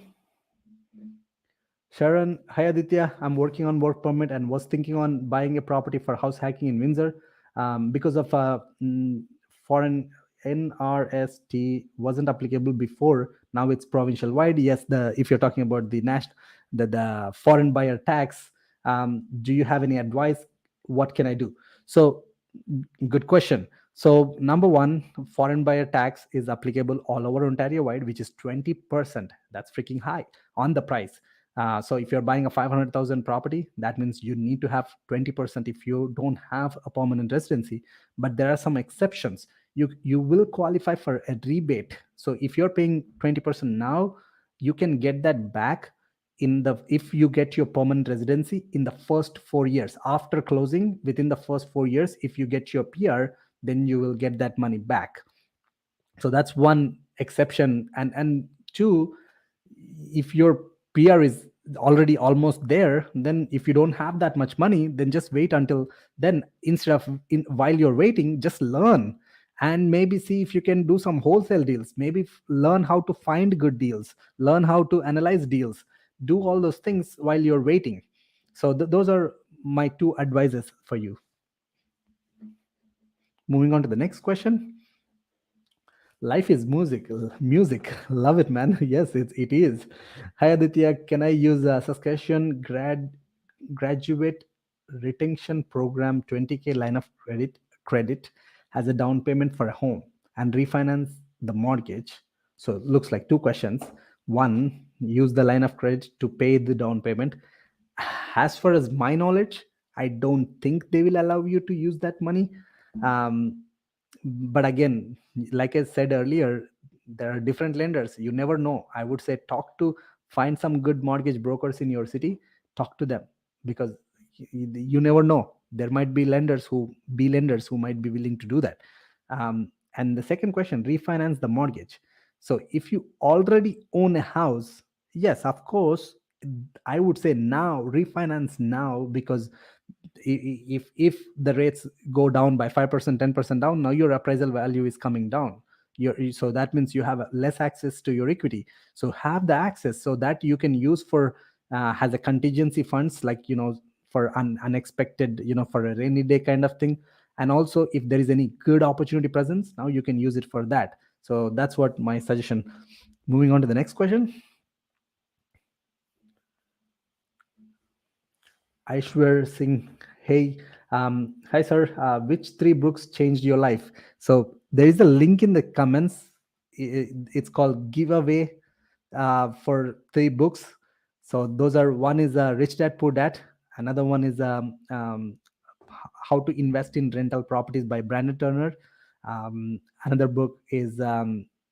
Sharon, hi Aditya. I'm working on work permit and was thinking on buying a property for house hacking in Windsor, because of foreign NRST wasn't applicable before. Now it's provincial wide. Yes, the if you're talking about the national, the foreign buyer tax. Do you have any advice? What can I do? So, good question. So, number one, foreign buyer tax is applicable all over Ontario wide, which is 20%. That's freaking high on the price. So, if you're buying a 500,000 property, that means you need to have 20% if you don't have a permanent residency. But there are some exceptions. You will qualify for a rebate. So, if you're paying 20% now, you can get that back in the if you get your permanent residency in the first 4 years after closing. Within the first 4 years, if you get your PR, then you will get that money back. So that's one exception. And two, if your PR is already almost there, then if you don't have that much money, then just wait until then. Instead of while you're waiting, just learn and maybe see if you can do some wholesale deals. Maybe learn how to find good deals, learn how to analyze deals, do all those things while you're waiting. So those are my two advices for you. Moving on to the next question. Life is music. Love it, man. Yes, it is. Hi Aditya, can I use a Saskatchewan graduate retention program 20K line of credit as a down payment for a home and refinance the mortgage? So it looks like two questions. One, use the line of credit to pay the down payment. As far as my knowledge, I don't think they will allow you to use that money. um, but again, like I said earlier, there are different lenders. You never know. I would say find some good mortgage brokers in your city, talk to them, because you never know. There might be lenders who might be willing to do that. And the second question, refinance the mortgage. So if you already own a house, yes, of course, I would say now refinance now, because if the rates go down by 5%, 10% down, now your appraisal value is coming down. So that means you have less access to your equity. So have the access so that you can use for has a contingency funds, like for unexpected, for a rainy day kind of thing. And also if there is any good opportunity presence, now you can use it for that. So that's what my suggestion. Moving on to the next question. Aishwar Singh, hey, hi sir, which three books changed your life? So there is a link in the comments. It's called giveaway for three books. So those are, one is Rich Dad Poor Dad, another one is How to Invest in Rental Properties by Brandon Turner. Another book is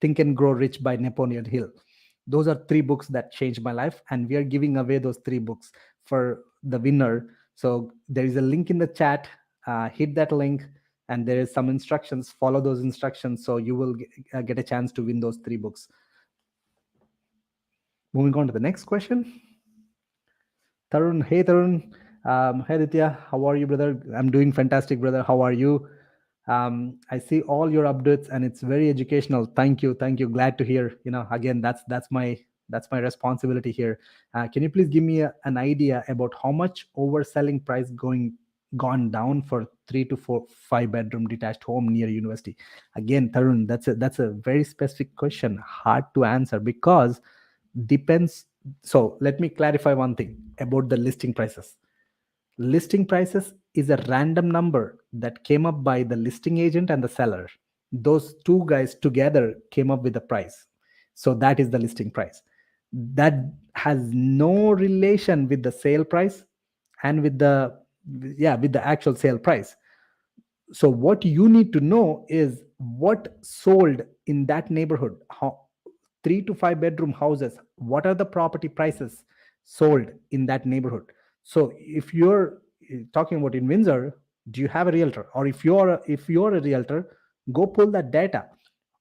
Think and Grow Rich by Napoleon Hill. Those are three books that changed my life, and we are giving away those three books for the winner. So there is a link in the chat. Hit that link, and there is some instructions. Follow those instructions, so you will get a chance to win those three books. Moving on to the next question. Tarun, hey Tarun. Hey Aditya, how are you, brother? I'm doing fantastic, brother. How are you? I see all your updates, and it's very educational. Thank you. Glad to hear. Again, that's my responsibility here. Can you please give me an idea about how much overselling price gone down for 3 to 4 5 bedroom detached home near university? Again, Tarun, that's a very specific question, hard to answer, because depends. So let me clarify one thing about the listing prices. Listing prices is a random number that came up by the listing agent and the seller. Those two guys together came up with the price. So that is the listing price. That has no relation with the sale price and with the actual sale price. So what you need to know is what sold in that neighborhood. How 3 to 5 bedroom houses, what are the property prices sold in that neighborhood? So if you're talking about in Windsor, do you have a realtor? Or if you're a realtor, go pull that data.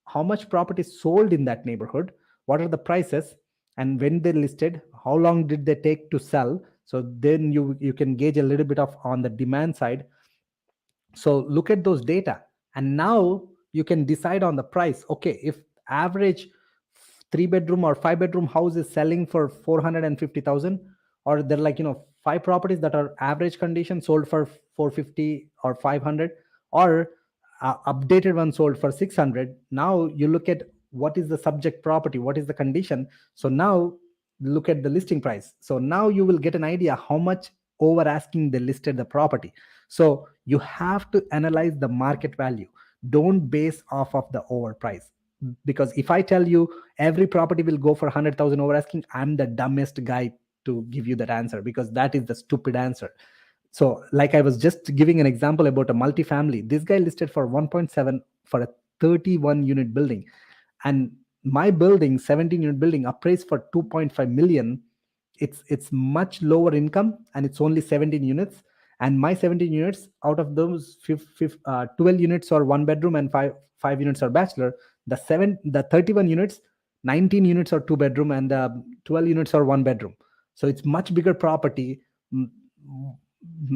How much property sold in that neighborhood? What are the prices? And when they listed, how long did they take to sell? So then you can gauge a little bit of on the demand side. So look at those data, and now you can decide on the price. Okay, if average 3 bedroom or 5 bedroom house is selling for 450,000, or they're like, five properties that are average condition sold for 450 or 500, or updated one sold for 600. Now you look at what is the subject property, what is the condition. So now look at the listing price. So now you will get an idea how much over asking they listed the property. So you have to analyze the market value. Don't base off of the overprice, because if I tell you every property will go for 100,000 over asking, I'm the dumbest guy to give you that answer, because that is the stupid answer. So, like I was just giving an example about a multifamily, this guy listed for 1.7 for a 31 unit building, and my building, 17 unit building, appraised for 2.5 million. It's much lower income, and it's only 17 units. And my 17 units, out of those 12 units are one bedroom, and five units are bachelor. The 31 units, 19 units are two bedroom, and 12 units are one bedroom. So it's much bigger property, mm,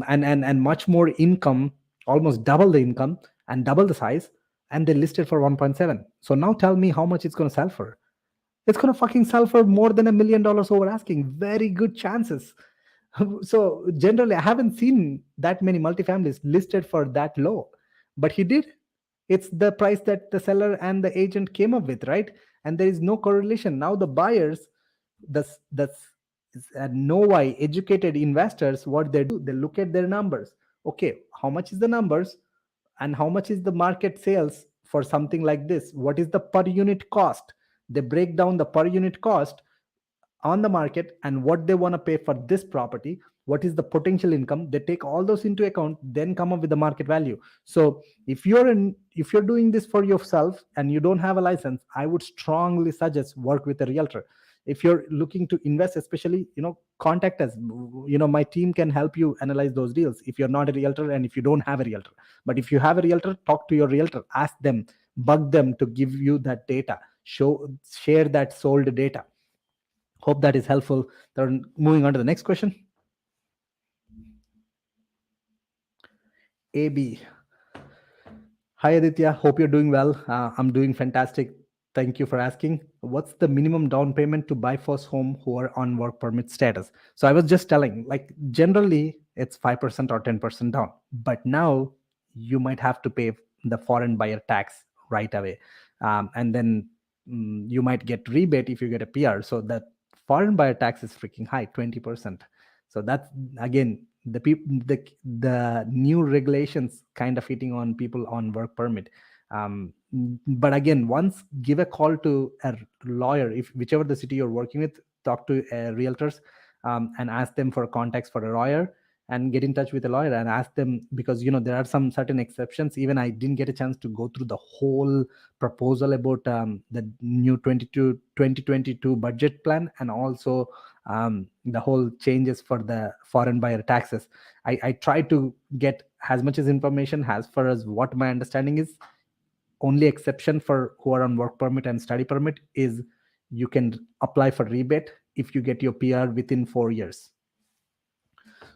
and much more income, almost double the income and double the size, and they listed for 1.7. So now tell me how much it's going to sell for. It's going to fucking sell for more than $1 million over asking. Very good chances. So generally, I haven't seen that many multifamilies listed for that low, but he did. It's the price that the seller and the agent came up with, right? And there is no correlation. Now the buyers, that's know why educated investors, what they do, they look at their numbers. Okay, how much is the numbers, and how much is the market sales for something like this? What is the per unit cost? They break down the per unit cost on the market and what they want to pay for this property. What is the potential income? They take all those into account, then come up with the market value. So if you're doing this for yourself and you don't have a license, I would strongly suggest work with a realtor. If you're looking to invest, especially, contact us. My team can help you analyze those deals if you're not a realtor and if you don't have a realtor. But if you have a realtor, talk to your realtor, ask them, bug them to give you that data, share that sold data. Hope that is helpful. Then moving on to the next question. AB. Hi Aditya, hope you're doing well. I'm doing fantastic. Thank you for asking. What's the minimum down payment to buy first home who are on work permit status? So I was just telling, like, generally it's 5% or 10% down, but now you might have to pay the foreign buyer tax right away. And then you might get rebate if you get a PR. So that foreign buyer tax is freaking high, 20%. So that's, again, the new regulations kind of hitting on people on work permit. But again, once give a call to a lawyer, if whichever the city you're working with, talk to realtors, and ask them for contacts for a lawyer, and get in touch with a lawyer and ask them, because there are some certain exceptions. Even I didn't get a chance to go through the whole proposal about the new 2022 budget plan, and also the whole changes for the foreign buyer taxes. I try to get as much as information. As far as what my understanding is, only exception for who are on work permit and study permit is you can apply for rebate if you get your PR within 4 years.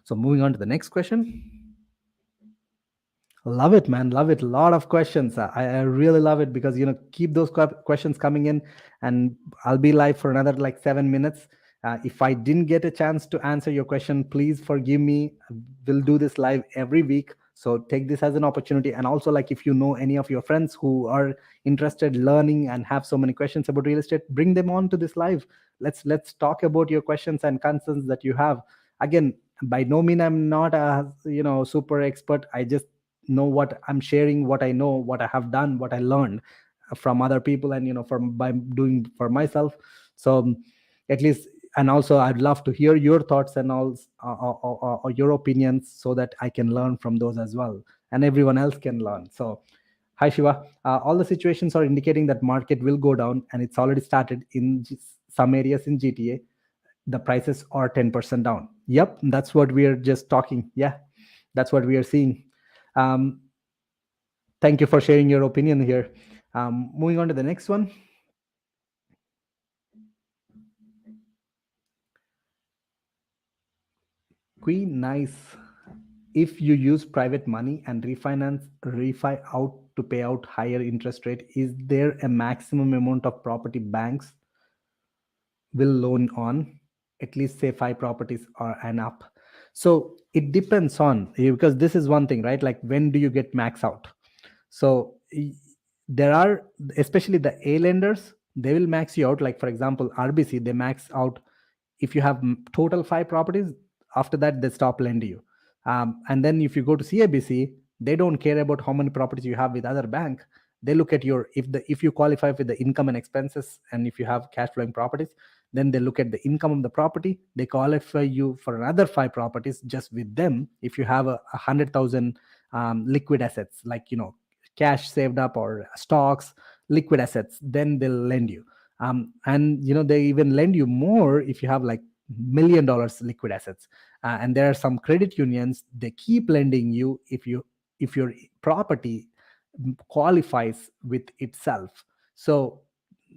So moving on to the next question. Love it, man. Love it. A lot of questions. I really love it, because keep those questions coming in, and I'll be live for another like 7 minutes. If I didn't get a chance to answer your question, please forgive me. We'll do this live every week, so take this as an opportunity. And also, like, if you know any of your friends who are interested learning and have so many questions about real estate, bring them on to this live. Let's talk about your questions and concerns that you have. Again, by no mean I'm not a super expert. I just know what I'm sharing, what I know, what I have done, what I learned from other people, and from by doing for myself. So at least, and also I'd love to hear your thoughts and all, or your opinions, so that I can learn from those as well, and everyone else can learn. So hi Shiva. All the situations are indicating that market will go down, and it's already started in some areas in GTA. The prices are 10% down. Yep, that's what we are just talking. Yeah, that's what we are seeing. um, Thank you for sharing your opinion here. Moving on to the next one. Queen, nice. If you use private money and refi out to pay out higher interest rate, is there a maximum amount of property banks will loan on? At least say 5 properties or and up. So it depends on, because this is one thing, right? Like, when do you get max out? So there are, especially the A lenders, they will max you out. Like for example, RBC, they max out if you have total 5 properties. After that, they stop lending you. And then if you go to CIBC, they don't care about how many properties you have with other bank. They look at your, if you qualify with the income and expenses, and if you have cash flowing properties, then they look at the income of the property. They qualify you for another 5 properties just with them. If you have a 100,000 liquid assets, like cash saved up or stocks, liquid assets, then they'll lend you. And they even lend you more if you have like $1 million liquid assets. And there are some credit unions, they keep lending you if your property qualifies with itself. So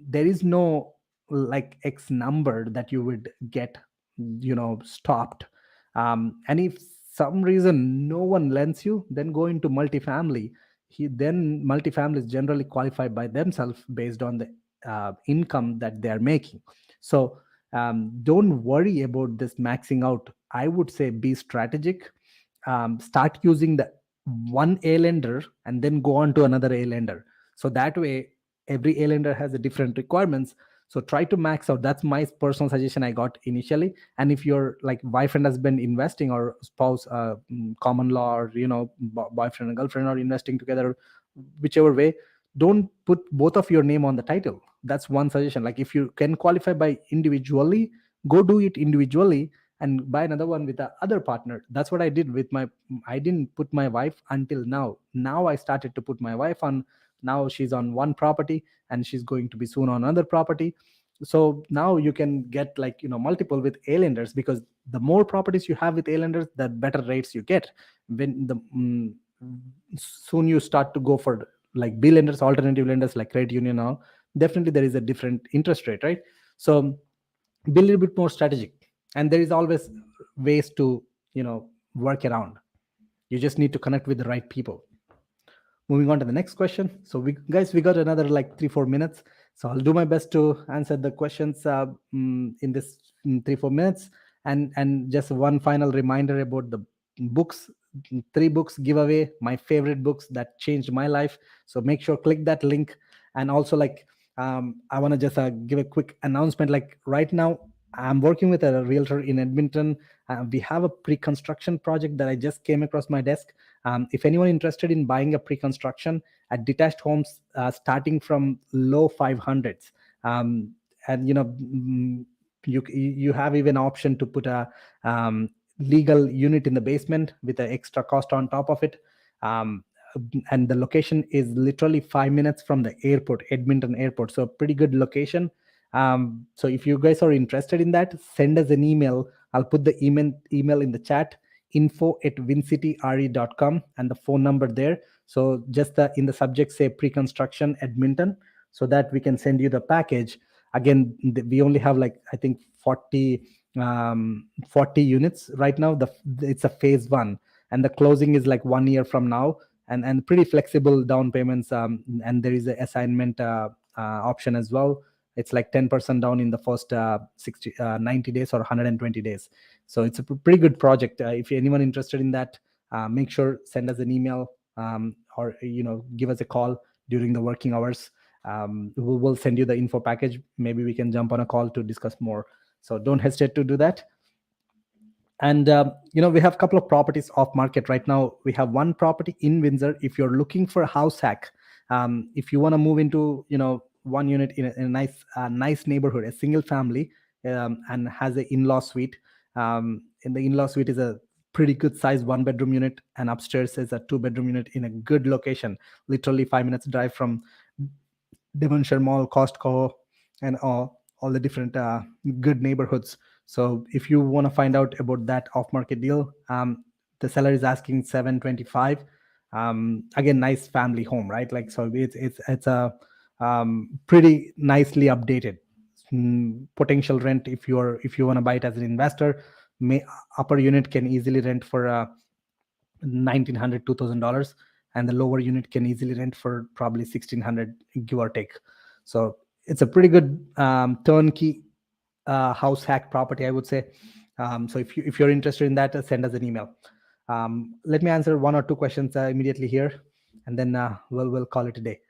there is no like X number that you would get stopped. And if some reason no one lends you, then go into multifamily. Then multifamily is generally qualified by themselves based on the income that they are making. So don't worry about this maxing out. I would say be strategic. Start using the one A lender and then go on to another A lender. So that way, every A lender has a different requirements. So try to max out. That's my personal suggestion I got initially. And if you're like wife and husband investing, or spouse, common law, or boyfriend and girlfriend are investing together, whichever way, don't put both of your name on the title. That's one suggestion. Like if you can qualify by individually, go do it individually and buy another one with the other partner. That's what I did with my, I didn't put my wife until now I started to put my wife on. Now she's on one property and she's going to be soon on another property. So now you can get like multiple with A lenders, because the more properties you have with A lenders, the better rates you get. When the soon you start to go for like B lenders, alternative lenders like credit union now, definitely there is a different interest rate, right? So be a little bit more strategic, and there is always ways to work around. You just need to connect with the right people. Moving on to the next question. So we got another like 3-4 minutes, so I'll do my best to answer the questions in this 3-4 minutes. And just one final reminder about the books. 3 books giveaway, my favorite books that changed my life. So make sure click that link. And also, like, I want to just give a quick announcement. Like right now I'm working with a realtor in Edmonton. We have a pre-construction project that I just came across my desk. If anyone interested in buying a pre-construction at detached homes, starting from low 500s, and you have even option to put a legal unit in the basement with an extra cost on top of it. Um, and the location is literally 5 minutes from the airport, Edmonton Airport. So pretty good location. So if you guys are interested in that, send us an email. I'll put the email in the chat, info@vincityrE.com, and the phone number there. So just in the subject, say pre-construction Edmonton, so that we can send you the package. Again, we only have like, I think 40 units right now. It's a phase 1, and the closing is like 1 year from now, and pretty flexible down payments. And there is a assignment option as well. It's like 10% down in the first 90 days or 120 days. So it's a pretty good project. If anyone interested in that, make sure send us an email, or give us a call during the working hours. We will send you the info package. Maybe we can jump on a call to discuss more. So don't hesitate to do that. And we have a couple of properties off market right now. We have one property in Windsor. If you're looking for a house hack, if you want to move into one unit in a nice neighborhood, a single family, and has an in-law suite. In the in-law suite is a pretty good size 1-bedroom unit, and upstairs is a 2-bedroom unit in a good location, literally 5 minutes drive from Devonshire Mall, Costco, and all the different good neighborhoods. So if you want to find out about that off-market deal, the seller is asking 725. Again, nice family home, right? Like, so it's a pretty nicely updated. Potential rent, if you want to buy it as an investor, upper unit can easily rent for $1,900, $2,000, and the lower unit can easily rent for probably 1,600, give or take. So it's a pretty good turnkey house hack property, I would say. So if you're interested in that, send us an email. Let me answer 1 or 2 questions immediately here. and then we'll call it a day.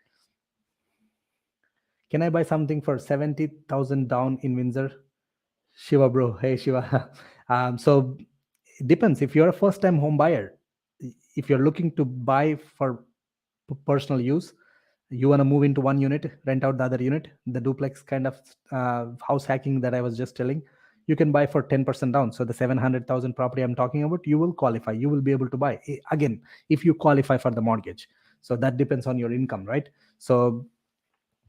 Can I buy something for 70,000 down in Windsor? Shiva, bro. Hey, Shiva. So it depends. If you're a first time home buyer, if you're looking to buy for personal use, you want to move into one unit, rent out the other unit, the duplex kind of house hacking that I was just telling, you can buy for 10% down. So the 700,000 property I'm talking about, you will qualify. You will be able to buy. Again, if you qualify for the mortgage. So that depends on your income, right? So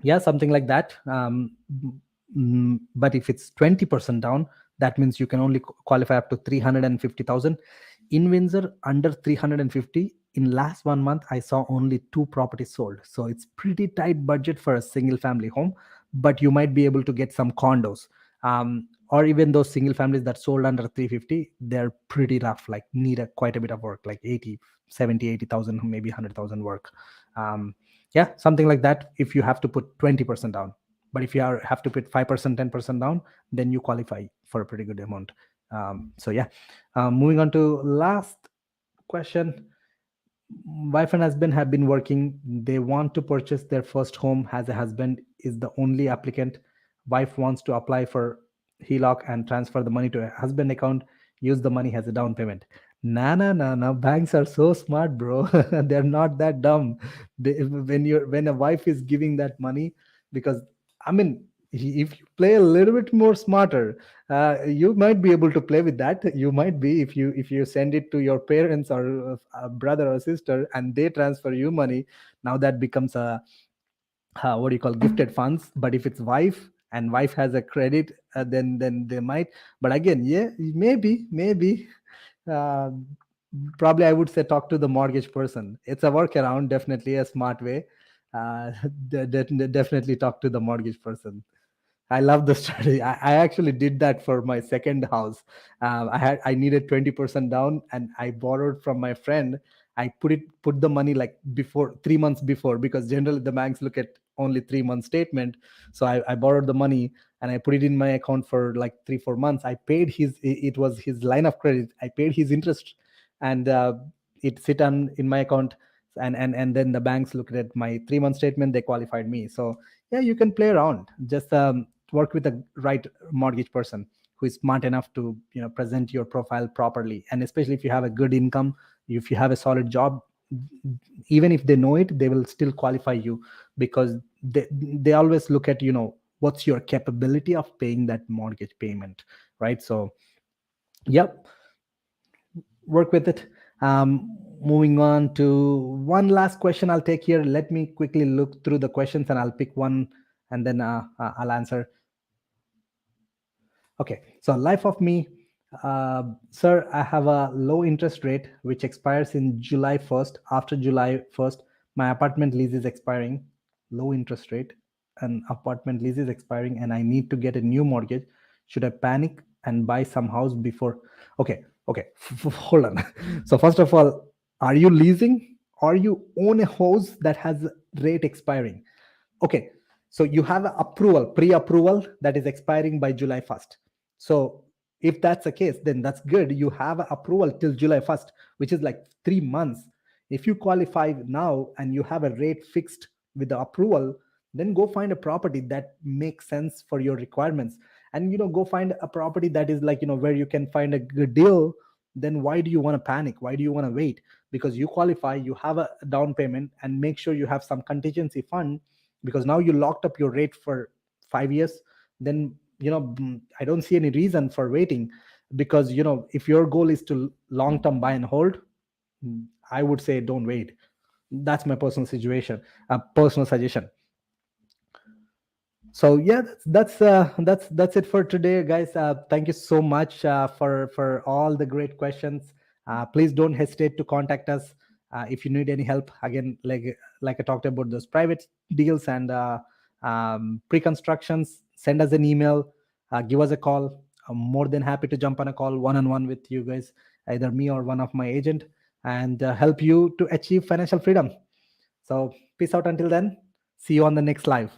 yeah, something like that. But if it's 20% down, that means you can only qualify up to 350,000 in Windsor. Under 350, in last 1 month I saw only 2 properties sold, so it's pretty tight budget for a single family home. But you might be able to get some condos, or even those single families that sold under 350, they're pretty rough, like need quite a bit of work, like 80 maybe 100,000 work. Yeah, something like that, if you have to put 20% down. But if have to put 5%, 10% down, then you qualify for a pretty good amount. So yeah, moving on to last question. Wife and husband have been working. They want to purchase their first home, as a husband is the only applicant. Wife wants to apply for HELOC and transfer the money to a husband account, use the money as a down payment. Nah. Banks are so smart, bro. They're not that dumb. When a wife is giving that money, because I mean, if you play a little bit more smarter, you might be able to play with that. You might be, if you send it to your parents or a brother or sister and they transfer you money, now that becomes a what do you call, gifted funds. But if it's wife and wife has a credit, then they might. But again, yeah, maybe uh, probably I would say talk to the mortgage person. It's a workaround, definitely a smart way. uh, Definitely talk to the mortgage person. I love the strategy. I actually did that for my second house. I needed 20% down, and I borrowed from my friend. I put the money like before 3 months before, because generally the banks look at only 3 month statement. So I borrowed the money and I put it in my account for like 3 4 months. I paid it was his line of credit. I paid his interest, and it sit on in my account. And then the banks looked at my 3 month statement. They qualified me. So yeah, you can play around. Just work with the right mortgage person who is smart enough to present your profile properly. And especially if you have a good income, if you have a solid job, even if they know it, they will still qualify you, because they always look at what's your capability of paying that mortgage payment, right? So yep, work with it. Moving on to one last question I'll take here. Let me quickly look through the questions and I'll pick one, and then I'll answer. Okay, so life of me, sir, I have a low interest rate which expires in July 1st. After July 1st, my apartment lease is expiring. Low interest rate, an apartment lease is expiring, and I need to get a new mortgage. Should I panic and buy some house before? Okay, hold on. So first of all, are you leasing or you own a house that has rate expiring? Okay, so you have an approval, pre-approval, that is expiring by July 1st. So if that's the case, then that's good. You have an approval till July 1st, which is like 3 months. If you qualify now and you have a rate fixed with the approval, then go find a property that makes sense for your requirements. And go find a property that is like where you can find a good deal. Then why do you want to panic? Why do you want to wait? Because you qualify, you have a down payment, and make sure you have some contingency fund, because now you locked up your rate for 5 years. Then I don't see any reason for waiting, because if your goal is to long term buy and hold, I would say don't wait. That's my personal situation, personal suggestion. So yeah, that's it for today, guys. Thank you so much for all the great questions. Please don't hesitate to contact us if you need any help. Again, like I talked about those private deals and pre-constructions, send us an email, give us a call. I'm more than happy to jump on a call one-on-one with you guys, either me or one of my agent, and help you to achieve financial freedom. So peace out until then. See you on the next live.